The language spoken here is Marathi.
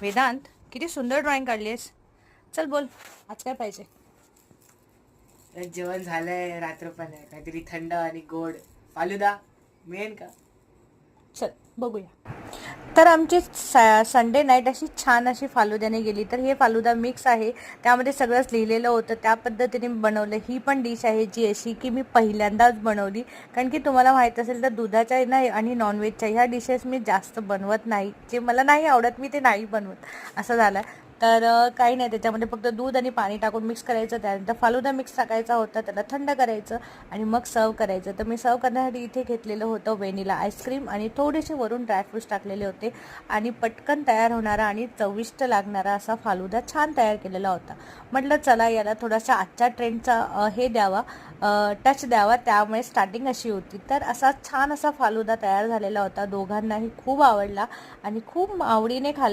वेदांत, किती सुंदर ड्रॉइंग काढली आहेस. चल बोल, आज काय पाहिजे. जेवण झालंय, रात्र पण आहे, काहीतरी थंड आणि गोड फालुदा मिळेल का? चल बघूया. तर आमची संडे नाईट अशी छान अशी फालुद्याने गेली. तर हे फालुदा मिक्स आहे, त्यामध्ये सगळंच लिहिलेलं होतं, त्या पद्धतीने बनवलं. ही पण डिश आहे जी अशी की मी पहिल्यांदाच बनवली, कारण की तुम्हाला माहीत असेल तर दुधाच्या नाही आणि नॉनव्हेजच्या ह्या डिशेस मी जास्त बनवत नाही. जे मला नाही आवडत मी ते नाही बनवत, असं झालं. तर काही नाही, त्याच्यामध्ये फक्त दूध आणि पाणी टाकून मिक्स करायचं. त्यानंतर फालुदा मिक्स टाकायचा होता, त्याला थंड करायचं आणि मग सर्व करायचं. तर मी सर्व करण्यासाठी इथे घेतलेलं होतं व्हॅनिला आईस्क्रीम आणि थोडेसे वरून ड्रायफ्रूट्स टाकलेले होते आणि पटकन तयार होणारा आणि चविष्ट लागणारा असा फालुदा छान तयार केलेला होता. म्हटलं चला याला थोडासा आजच्या ट्रेंडचा हे द्यावा, टच द्यावा, त्यामुळे स्टार्टिंग अशी होती. तर असा छान असा फालुदा तयार झालेला होता. दोघांनाही खूप आवडला आणि खूप आवडीने खाल्ला.